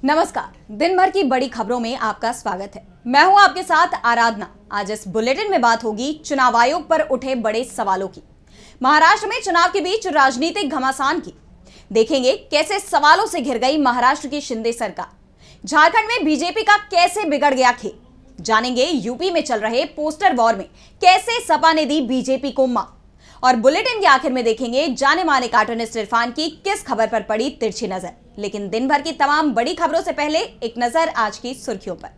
नमस्कार। दिन भर की बड़ी खबरों में आपका स्वागत है। मैं हूं आपके साथ आराधना। आज इस बुलेटिन में बात होगी चुनाव आयोग पर उठे बड़े सवालों की, महाराष्ट्र में चुनाव के बीच राजनीतिक घमासान की, देखेंगे कैसे सवालों से घिर गई महाराष्ट्र की शिंदे सरकार, झारखंड में बीजेपी का कैसे बिगड़ गया खेल, जानेंगे यूपी में चल रहे पोस्टर वॉर में कैसे सपा ने दी बीजेपी को मां, और बुलेटिन के आखिर में देखेंगे जाने माने कार्टूनिस्ट इरफान की किस खबर पर पड़ी तिरछी नजर। लेकिन दिन भर की तमाम बड़ी खबरों से पहले एक नजर आज की सुर्खियों पर।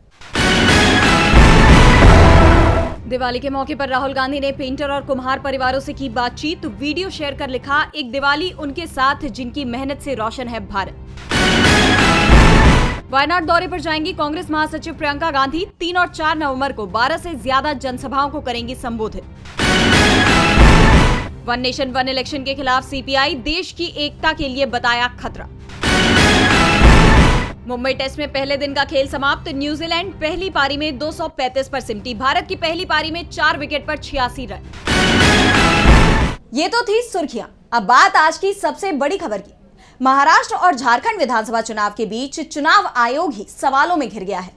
दिवाली के मौके पर राहुल गांधी ने पेंटर और कुम्हार परिवारों से की बातचीत, वीडियो शेयर कर लिखा, एक दिवाली उनके साथ जिनकी मेहनत से रोशन है भारत। वायनाड दौरे पर जाएंगी कांग्रेस महासचिव प्रियंका गांधी, 3 और 4 नवंबर को 12 से ज्यादा जनसभाओं को करेंगी संबोधित। वन नेशन वन इलेक्शन के खिलाफ सीपीआई, देश की एकता के लिए बताया खतरा। मुंबई टेस्ट में पहले दिन का खेल समाप्त, न्यूजीलैंड पहली पारी में 235 पर सिमटी, भारत की पहली पारी में 4 विकेट पर 86 रन। ये तो थी सुर्खियां। अब बात आज की सबसे बड़ी खबर की। महाराष्ट्र और झारखंड विधानसभा चुनाव के बीच चुनाव आयोग ही सवालों में घिर गया है।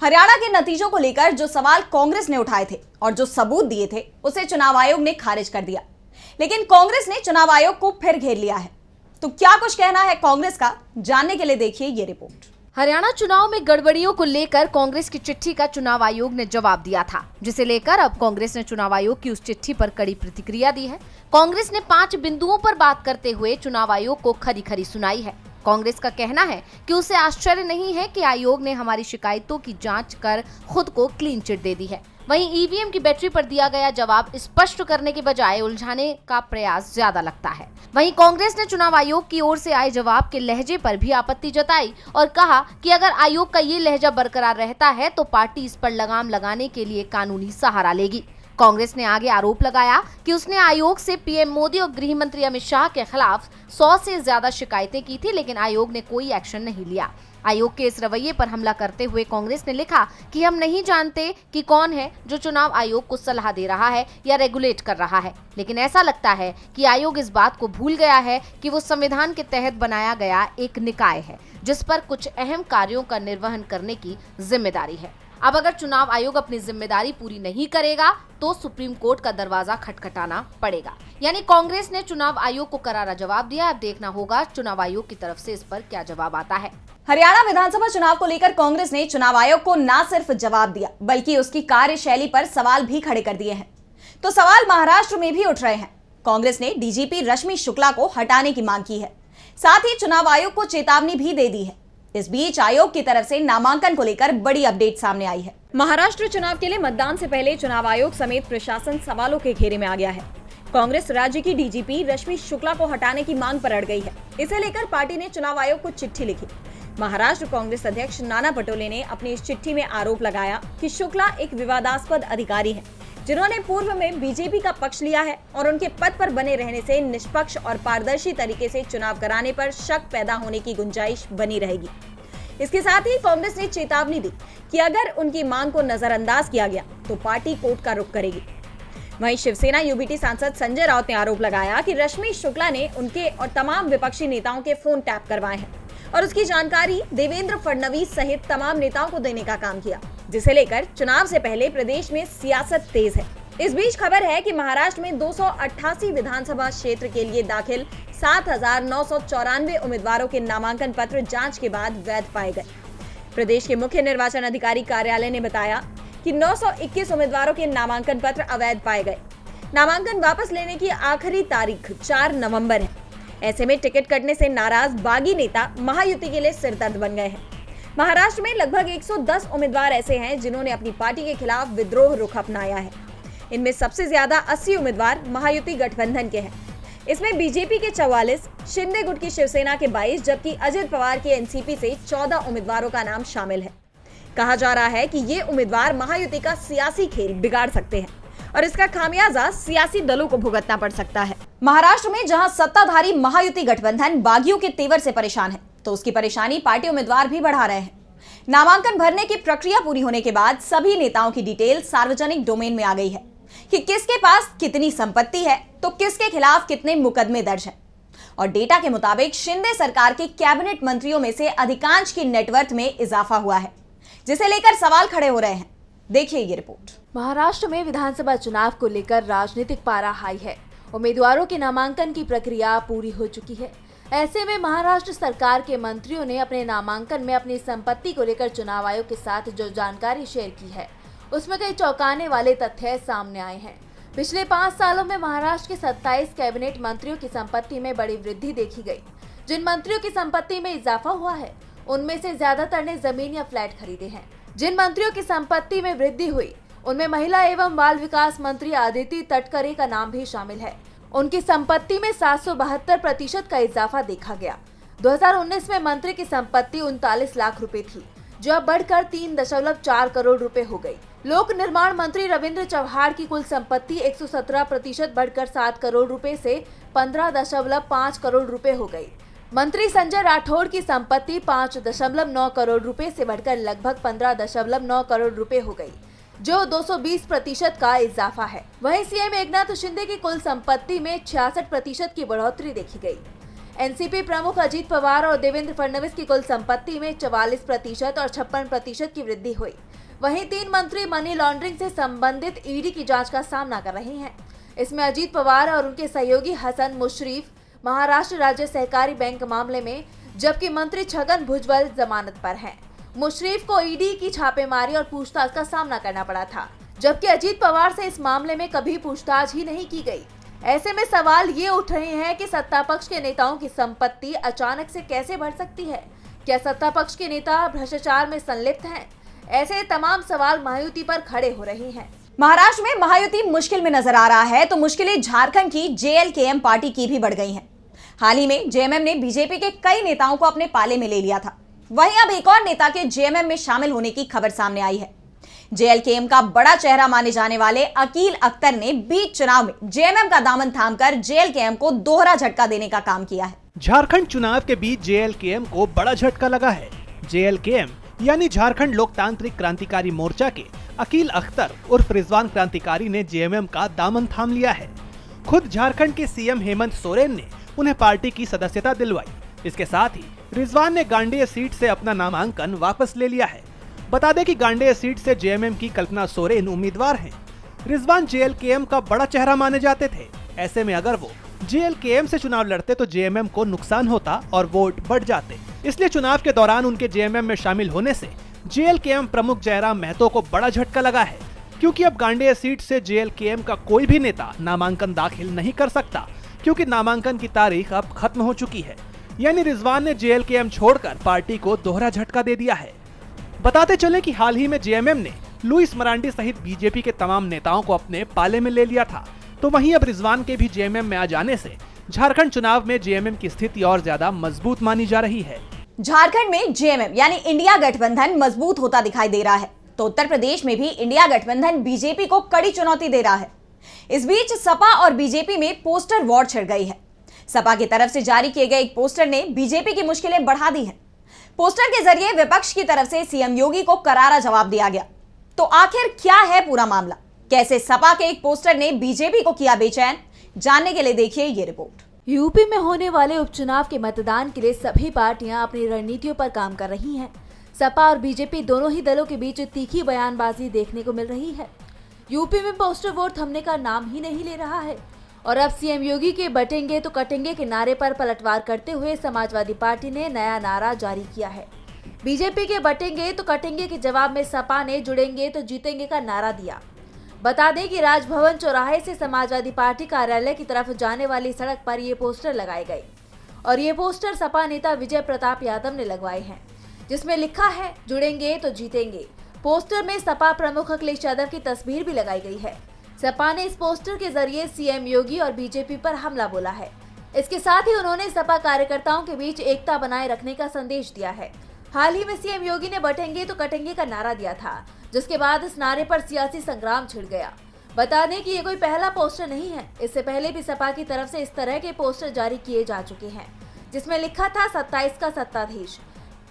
हरियाणा के नतीजों को लेकर जो सवाल कांग्रेस ने उठाए थे और जो सबूत दिए थे उसे चुनाव आयोग ने खारिज कर दिया, लेकिन कांग्रेस ने चुनाव आयोग को फिर घेर लिया है। तो क्या कुछ कहना है कांग्रेस का, जानने के लिए देखिए ये रिपोर्ट। हरियाणा चुनाव में गड़बड़ियों को लेकर कांग्रेस की चिट्ठी का चुनाव आयोग ने जवाब दिया था, जिसे लेकर अब कांग्रेस ने चुनाव आयोग की उस चिट्ठी पर कड़ी प्रतिक्रिया दी है। कांग्रेस ने 5 बिंदुओं पर बात करते हुए चुनाव आयोग को खरी खरी सुनाई है। कांग्रेस का कहना है कि उसे आश्चर्य नहीं है कि आयोग ने हमारी शिकायतों की जांच कर खुद को क्लीन चिट दे दी है। वहीं ईवीएम की बैटरी पर दिया गया जवाब स्पष्ट करने के बजाय उलझाने का प्रयास ज्यादा लगता है। वहीं कांग्रेस ने चुनाव आयोग की ओर से आए जवाब के लहजे पर भी आपत्ति जताई और कहा कि अगर आयोग का ये लहजा बरकरार रहता है तो पार्टी इस पर लगाम लगाने के लिए कानूनी सहारा लेगी। कांग्रेस ने आगे आरोप लगाया कि उसने आयोग से पीएम मोदी और गृह मंत्री अमित शाह के खिलाफ 100 से ज्यादा शिकायतें की थी, लेकिन आयोग ने कोई एक्शन नहीं लिया। आयोग के इस रवैये पर हमला करते हुए कांग्रेस ने लिखा कि हम नहीं जानते कि कौन है जो चुनाव आयोग को सलाह दे रहा है या रेगुलेट कर रहा है, लेकिन ऐसा लगता है कि आयोग इस बात को भूल गया है कि वो संविधान के तहत बनाया गया एक निकाय है जिस पर कुछ अहम कार्यों का निर्वहन करने की जिम्मेदारी है। अब अगर चुनाव आयोग अपनी जिम्मेदारी पूरी नहीं करेगा तो सुप्रीम कोर्ट का दरवाजा खटखटाना पड़ेगा। यानी कांग्रेस ने चुनाव आयोग को करारा जवाब दिया। अब देखना होगा चुनाव आयोग की तरफ से इस पर क्या जवाब आता है। हरियाणा विधानसभा चुनाव को लेकर कांग्रेस ने चुनाव आयोग को न सिर्फ जवाब दिया बल्कि उसकी कार्यशैली पर सवाल भी खड़े कर दिए हैं। तो सवाल महाराष्ट्र में भी उठ रहे हैं। कांग्रेस ने डीजीपी रश्मि शुक्ला को हटाने की मांग की है, साथ ही चुनाव आयोग को चेतावनी भी दे दी है। इस बीच आयोग की तरफ से नामांकन को लेकर बड़ी अपडेट सामने आई है। महाराष्ट्र चुनाव के लिए मतदान से पहले चुनाव आयोग समेत प्रशासन सवालों के घेरे में आ गया है। कांग्रेस राज्य की डीजीपी रश्मि शुक्ला को हटाने की मांग पर अड़ गई है। इसे लेकर पार्टी ने चुनाव आयोग को चिट्ठी लिखी। महाराष्ट्र कांग्रेस अध्यक्ष नाना पटोले ने अपनी इस चिट्ठी में आरोप लगाया कि शुक्ला एक विवादास्पद अधिकारी हैं, जिन्होंने पूर्व में बीजेपी का पक्ष लिया है और उनके पद पर बने रहने से निष्पक्ष और पारदर्शी तरीके से चुनाव कराने पर शक पैदा होने की गुंजाइश बनी रहेगी। इसके साथ ही कांग्रेस ने चेतावनी दी कि अगर उनकी मांग को नजरअंदाज किया गया तो पार्टी कोर्ट का रुख करेगी। वहीं शिवसेना यूबीटी सांसद संजय राउत ने आरोप लगाया कि रश्मि शुक्ला ने उनके और तमाम विपक्षी नेताओं के फोन टैप करवाए हैं और उसकी जानकारी देवेंद्र फडणवीस सहित तमाम नेताओं को देने का काम किया, जिसे लेकर चुनाव से पहले प्रदेश में सियासत तेज है। इस बीच खबर है कि महाराष्ट्र में 288 विधानसभा क्षेत्र के लिए दाखिल 7,994 उम्मीदवारों के नामांकन पत्र जांच के बाद वैध पाए गए। प्रदेश के मुख्य निर्वाचन अधिकारी कार्यालय ने बताया कि 921 उम्मीदवारों के नामांकन पत्र अवैध पाए गए। नामांकन वापस लेने की आखिरी तारीख 4 नवंबर है। ऐसे में टिकट कटने से नाराज बागी नेता महायुति के लिए सिरदर्द बन गए हैं। महाराष्ट्र में लगभग 110 उम्मीदवार ऐसे हैं जिन्होंने अपनी पार्टी के खिलाफ विद्रोह रुख अपनाया है। इनमें सबसे ज्यादा 80 उम्मीदवार महायुति गठबंधन के हैं। इसमें बीजेपी के 44, शिंदे गुट की शिवसेना के 22, जबकि अजित पवार की एनसीपी से 14 उम्मीदवारों का नाम शामिल है। कहा जा रहा है कि ये उम्मीदवार महायुति का सियासी खेल बिगाड़ सकते हैं और इसका खामियाजा सियासी दलों को भुगतना पड़ सकता है। महाराष्ट्र में जहां सत्ताधारी महायुति गठबंधन बागियों के तेवर से परेशान है, तो उसकी परेशानी पार्टी उम्मीदवार भी बढ़ा रहे हैं। नामांकन भरने की प्रक्रिया पूरी होने के बाद सभी नेताओं की डिटेल सार्वजनिक डोमेन में आ गई है कि किसके पास कितनी संपत्ति है तो किसके खिलाफ कितने मुकदमे दर्ज हैं। और डेटा के मुताबिक शिंदे सरकार के कैबिनेट मंत्रियों में से अधिकांश की नेटवर्थ में इजाफा हुआ है, जिसे लेकर सवाल खड़े हो रहे हैं। देखिए ये रिपोर्ट। महाराष्ट्र में विधानसभा चुनाव को लेकर राजनीतिक पारा हाई है। उम्मीदवारों के नामांकन की प्रक्रिया पूरी हो चुकी है। ऐसे में महाराष्ट्र सरकार के मंत्रियों ने अपने नामांकन में अपनी संपत्ति को लेकर चुनाव आयोग के साथ जो जानकारी शेयर की है, उसमें कई चौंकाने वाले तथ्य सामने आए हैं। पिछले 5 सालों में महाराष्ट्र के 27 कैबिनेट मंत्रियों की संपत्ति में बड़ी वृद्धि देखी गई। जिन मंत्रियों की संपत्ति में इजाफा हुआ है, उनमें से ज्यादातर ने जमीन या फ्लैट खरीदे हैं। जिन मंत्रियों की संपत्ति में वृद्धि हुई, उनमें महिला एवं बाल विकास मंत्री आदिति तटकरे का नाम भी शामिल है। उनकी संपत्ति में 772% का इजाफा देखा गया। 2019 में मंत्री की संपत्ति 39 लाख रुपए थी, जो अब बढ़कर 3.4 करोड़ रुपए हो गई। लोक निर्माण मंत्री रविंद्र चव्हाण की कुल संपत्ति 117% बढ़कर 7 करोड़ रुपए से 15.5 करोड़ रुपए हो गई। मंत्री संजय राठौड़ की संपत्ति 5.9 करोड़ रुपए से बढ़कर लगभग 15.9 करोड़ रुपए हो गई, जो 220% का इजाफा है। वहीं सीएम एकनाथ शिंदे की कुल संपत्ति में 66% की बढ़ोतरी देखी गई। एनसीपी प्रमुख अजीत पवार और देवेंद्र फडणवीस की कुल संपत्ति में 44% और 56% की वृद्धि हुई। वहीं 3 मंत्री मनी लॉन्ड्रिंग से संबंधित ईडी की जांच का सामना कर रहे हैं। इसमें अजीत पवार और उनके सहयोगी हसन मुशर्रफ महाराष्ट्र राज्य सहकारी बैंक मामले में, जबकि मंत्री छगन भुजबल जमानत पर हैं। मुशर्रफ को ईडी की छापेमारी और पूछताछ का सामना करना पड़ा था, जबकि अजीत पवार से इस मामले में कभी पूछताछ ही नहीं की गई। ऐसे में सवाल ये उठ रहे हैं कि सत्ता पक्ष के नेताओं की संपत्ति अचानक से कैसे बढ़ सकती है? क्या सत्ता पक्ष के नेता भ्रष्टाचार में संलिप्त हैं? ऐसे तमाम सवाल महायुति पर खड़े हो रहे हैं। महाराष्ट्र में महायुति मुश्किल में नजर आ रहा है, तो मुश्किलें झारखंड की जेएलकेएम पार्टी की भी बढ़ गई हैं। हाल ही में जेएमएम ने बीजेपी के कई नेताओं को अपने पाले में ले लिया था। वहीं अब एक और नेता के जेएमएम में शामिल होने की खबर सामने आई है। जेएलकेएम का बड़ा चेहरा माने जाने वाले अकील अख्तर ने बीच चुनाव में जेएमएम का दामन थामकर जेएलकेएम को दोहरा झटका देने का काम किया है। झारखंड चुनाव के बीच जेएलकेएम को बड़ा झटका लगा है। जेएलकेएम यानी झारखंड लोकतांत्रिक क्रांतिकारी मोर्चा के अकील अख्तर उर्फ रिजवान क्रांतिकारी ने जेएमएम का दामन थाम लिया है। खुद झारखंड के सीएम हेमंत सोरेन ने उन्हें पार्टी की सदस्यता दिलवाई। इसके साथ ही रिजवान ने गांडेय सीट से अपना नामांकन वापस ले लिया है। बता दें कि गांडेय सीट से जेएमएम की कल्पना सोरेन उम्मीदवार हैं। रिजवान जेएलकेएम का बड़ा चेहरा माने जाते थे। ऐसे में अगर वो जेएलकेएम से चुनाव लड़ते तो जेएमएम को नुकसान होता और वोट बढ़ जाते। इसलिए चुनाव के दौरान उनके जेएमएम में शामिल होने से जेएलकेएम प्रमुख जयराम महतो को बड़ा झटका लगा है, क्योंकि अब गांडेय सीट से जेएलकेएम का कोई भी नेता नामांकन दाखिल नहीं कर सकता, क्योंकि नामांकन की तारीख अब खत्म हो चुकी है। यानी रिजवान ने जेएलकेएम छोड़कर पार्टी को दोहरा झटका दे दिया है। बताते चले कि हाल ही में जेएमएम ने लुइस मरांडी सहित बीजेपी के तमाम नेताओं को अपने पाले में ले लिया था, तो वहीं अब रिजवान के भी जेएमएम में आ जाने से झारखंड चुनाव में जेएमएम की स्थिति और ज्यादा मजबूत मानी जा रही है। झारखंड में जेएमएम यानी इंडिया गठबंधन मजबूत होता दिखाई दे रहा है, तो उत्तर प्रदेश में भी इंडिया गठबंधन बीजेपी को कड़ी चुनौती दे रहा है। इस बीच सपा और बीजेपी में पोस्टर वॉर छिड़ गई है। सपा की तरफ से जारी किए गए एक पोस्टर ने बीजेपी की मुश्किलें बढ़ा दी हैं। पोस्टर के जरिए विपक्ष की तरफ से सीएम योगी को करारा जवाब दिया गया। तो आखिर क्या है पूरा मामला? कैसे सपा के एक पोस्टर ने बीजेपी को किया बेचैन? जानने के लिए देखिए ये रिपोर्ट। यूपी में होने वाले उपचुनाव के मतदान के लिए सभी पार्टियां अपनी रणनीतियों पर काम कर रही हैं। सपा और बीजेपी दोनों ही दलों के बीच तीखी बयानबाजी देखने को मिल रही है। यूपी में पोस्टर वोट थमने का नाम ही नहीं ले रहा है और अब सीएम योगी के बटेंगे तो कटेंगे के नारे पर पलटवार करते हुए समाजवादी पार्टी ने नया नारा जारी किया है। बीजेपी के बटेंगे तो कटेंगे के जवाब में सपा ने जुड़ेंगे तो जीतेंगे का नारा दिया। बता दें कि राजभवन चौराहे से समाजवादी पार्टी कार्यालय की तरफ जाने वाली सड़क पर ये पोस्टर लगाए गए और ये पोस्टर सपा नेता विजय प्रताप यादव ने लगवाए हैं, जिसमें लिखा है जुड़ेंगे तो जीतेंगे। पोस्टर में सपा प्रमुख अखिलेश यादव की तस्वीर भी लगाई गई है। सपा ने इस पोस्टर के जरिए सीएम योगी और बीजेपी पर हमला बोला है। इसके साथ ही उन्होंने सपा कार्यकर्ताओं के बीच एकता बनाए रखने का संदेश दिया है। हाल ही में सीएम योगी ने बटेंगे तो कटेंगे का नारा दिया था, जिसके बाद इस नारे पर सियासी संग्राम छिड़ गया। बता दें कि ये कोई पहला पोस्टर नहीं है। इससे पहले भी सपा की तरफ से इस तरह के पोस्टर जारी किए जा चुके हैं, जिसमें लिखा था 27 का सत्ताधीश।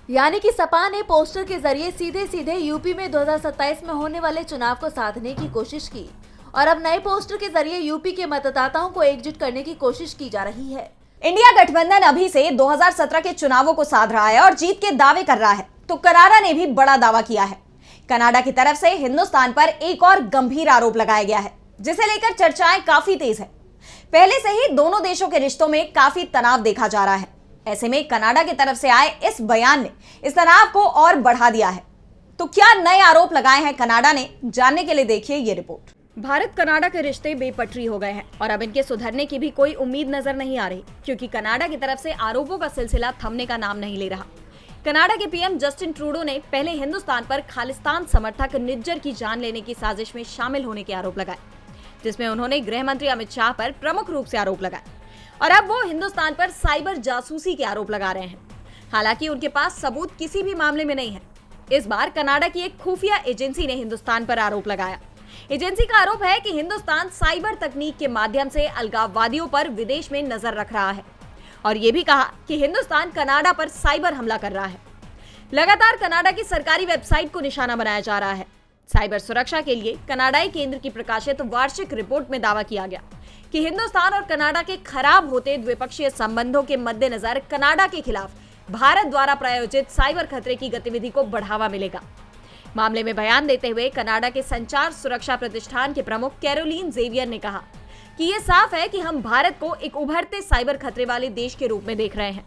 यानी कि सपा ने पोस्टर के जरिए सीधे सीधे यूपी में 2027 में होने वाले चुनाव को साधने की कोशिश की और अब नए पोस्टर के जरिए यूपी के मतदाताओं को एकजुट करने की कोशिश की जा रही है। इंडिया गठबंधन अभी से 2017 के चुनावों को साध रहा है और जीत के दावे कर रहा है, तो कनाडा ने भी बड़ा दावा किया है। कनाडा की तरफ से हिंदुस्तान पर एक और गंभीर आरोप लगाया गया है, जिसे लेकर चर्चाएं काफी तेज है। पहले से ही दोनों देशों के रिश्तों में काफी तनाव देखा जा रहा है। ऐसे में कनाडा की तरफ से आए इस बयान ने इस तनाव को और बढ़ा दिया है। तो क्या नए आरोप लगाए हैं कनाडा ने? जानने के लिए देखिए ये रिपोर्ट। भारत कनाडा के रिश्ते बेपटरी हो गए हैं और अब इनके सुधरने की भी कोई उम्मीद नजर नहीं आ रही, क्योंकि कनाडा की तरफ से आरोपों का सिलसिला थमने का नाम नहीं ले रहा। कनाडा के पीएम जस्टिन ट्रूडो ने पहले हिंदुस्तान पर खालिस्तान समर्थक निज्जर की जान लेने की साजिश में शामिल होने के आरोप लगाए, जिसमें उन्होंने गृह मंत्री अमित शाह पर प्रमुख रूप से आरोप लगाए और अब वो हिंदुस्तान पर साइबर जासूसी के आरोप लगा रहे हैं। हालांकि उनके पास सबूत किसी भी मामले में नहीं है। इस बार कनाडा की एक खुफिया एजेंसी ने हिंदुस्तान पर आरोप लगाया। एजेंसी का आरोप है कि हिंदुस्तान साइबर तकनीक के माध्यम से अलगाववादियों पर विदेश में नजर रख रहा है और ये भी कहा कि हिंदुस्तान कनाडा पर साइबर हमला कर रहा है। लगातार कनाडा की सरकारी वेबसाइट को निशाना बनाया जा रहा है। साइबर सुरक्षा के लिए कनाडाई केंद्र की प्रकाशित वार्षिक रिपोर्ट में दावा किया गया कि हिंदुस्तान और कनाडा के खराब होते द्विपक्षीय संबंधों के मद्देनजर कनाडा के खिलाफ भारत द्वारा प्रायोजित साइबर खतरे की गतिविधि को बढ़ावा मिलेगा। मामले में बयान देते हुए कनाडा के संचार सुरक्षा प्रतिष्ठान के प्रमुख कैरोलीन जेवियर ने कहा कि ये साफ है कि हम भारत को एक उभरते साइबर खतरे वाले देश के रूप में देख रहे हैं।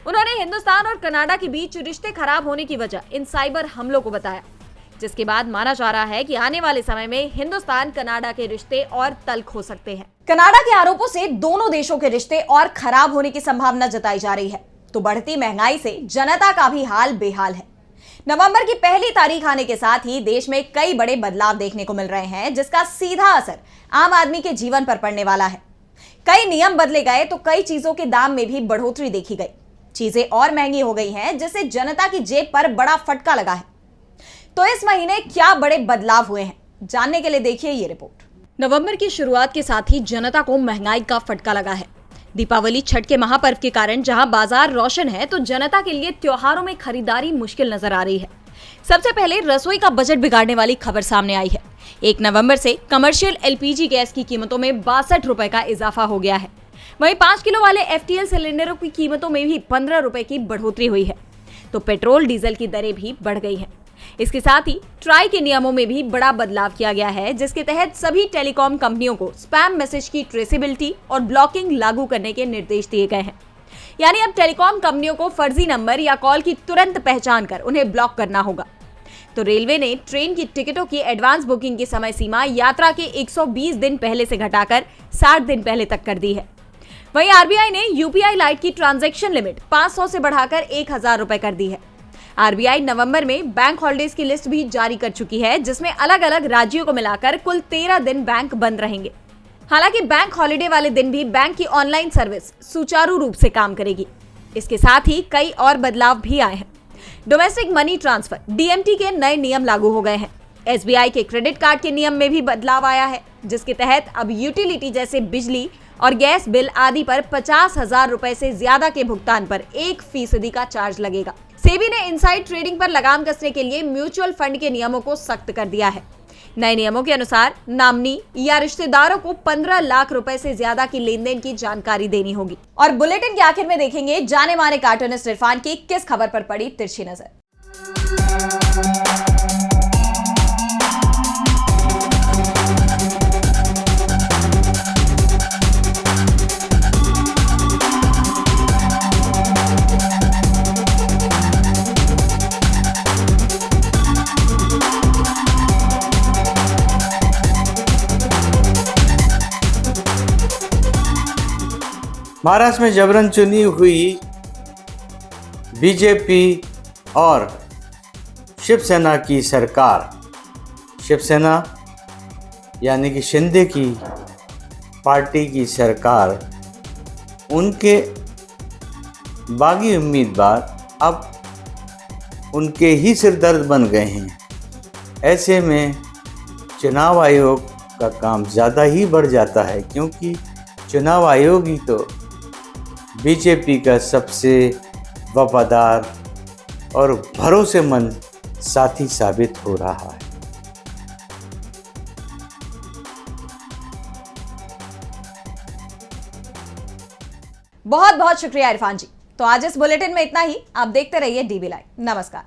उन्होंने हिंदुस्तान और कनाडा के बीच रिश्ते खराब होने की वजह इन साइबर हमलों को बताया, जिसके बाद माना जा रहा है कि आने वाले समय में हिंदुस्तान कनाडा के रिश्ते और तल्ख हो सकते हैं। कनाडा के आरोपों से दोनों देशों के रिश्ते और खराब होने की संभावना जताई जा रही है, तो बढ़ती महंगाई से जनता का भी हाल बेहाल है। नवंबर की पहली तारीख आने के साथ ही देश में कई बड़े बदलाव देखने को मिल रहे हैं, जिसका सीधा असर आम आदमी के जीवन पर पड़ने वाला है। कई नियम बदले गए तो कई चीजों के दाम में भी बढ़ोतरी देखी गई। चीजें और महंगी हो गई हैं, जिससे जनता की जेब पर बड़ा फटका लगा है। तो इस महीने क्या बड़े बदलाव हुए हैं, जानने के लिए देखिए ये रिपोर्ट। नवंबर की शुरुआत के साथ ही जनता को महंगाई का फटका लगा है। दीपावली छठ के महापर्व के कारण जहां बाजार रोशन है, तो जनता के लिए त्योहारों में खरीदारी मुश्किल नजर आ रही है। सबसे पहले रसोई का बजट बिगाड़ने वाली खबर सामने आई है। 1 नवंबर से कमर्शियल एलपीजी गैस की कीमतों में 62 रुपए का इजाफा हो गया है। वहीं 5 किलो वाले एफटीएल सिलेंडरों की कीमतों में भी 15 रुपए की बढ़ोतरी हुई है। तो पेट्रोल डीजल की दरें भी बढ़ गई हैं। इसके साथ ही ट्राई के नियमों में भी बड़ा बदलाव किया गया है, जिसके तहत सभी टेलीकॉम कंपनियों को स्पैम मैसेज की ट्रेसेबिलिटी और ब्लॉकिंग लागू करने के निर्देश दिए गए हैं। यानी अब टेलीकॉम कंपनियों को फर्जी नंबर या कॉल की तुरंत पहचान कर उन्हें ब्लॉक करना होगा। तो रेलवे ने ट्रेन की टिकटों की एडवांस बुकिंग की समय सीमा यात्रा के 120 दिन पहले से घटाकर 60 दिन पहले तक कर दी है। वहीं आरबीआई ने यूपीआई लाइट की ट्रांजैक्शन लिमिट 500 से बढ़ाकर 1000 रुपए कर दी है। आरबीआई नवंबर में बैंक हॉलिडेज की लिस्ट भी जारी कर चुकी है, जिसमें अलग अलग राज्यों को मिलाकर कुल 13 दिन बैंक बंद रहेंगे। हालांकि बैंक हॉलिडे वाले दिन भी बैंक की ऑनलाइन सर्विस सुचारू रूप से काम करेगी। इसके साथ ही कई और बदलाव भी आए हैं। डोमेस्टिक मनी ट्रांसफर डीएमटी के नए नियम लागू हो गए हैं। एसबीआई के क्रेडिट कार्ड के नियम में भी बदलाव आया है, जिसके तहत अब यूटिलिटी जैसे बिजली और गैस बिल आदि पर 50,000 रुपए से ज्यादा के भुगतान पर 1% का चार्ज लगेगा। सेबी ने इनसाइड ट्रेडिंग पर लगाम कसने के लिए म्यूचुअल फंड के नियमों को सख्त कर दिया है। नए नियमों के अनुसार नामनी या रिश्तेदारों को 15 लाख रुपए से ज्यादा की लेनदेन की जानकारी देनी होगी। और बुलेटिन के आखिर में देखेंगे जाने माने कार्टूनिस्ट इरफान की किस खबर पर पड़ी तिरछी नजर। महाराष्ट्र में जबरन चुनी हुई बीजेपी और शिवसेना की सरकार, शिवसेना यानी कि शिंदे की पार्टी की सरकार, उनके बागी उम्मीदवार अब उनके ही सिरदर्द बन गए हैं। ऐसे में चुनाव आयोग का काम ज़्यादा ही बढ़ जाता है, क्योंकि चुनाव आयोग ही तो बीजेपी का सबसे वफादार और भरोसेमंद साथी साबित हो रहा है। बहुत बहुत शुक्रिया इरफान जी। तो आज इस बुलेटिन में इतना ही। आप देखते रहिए डीबी लाइव। नमस्कार।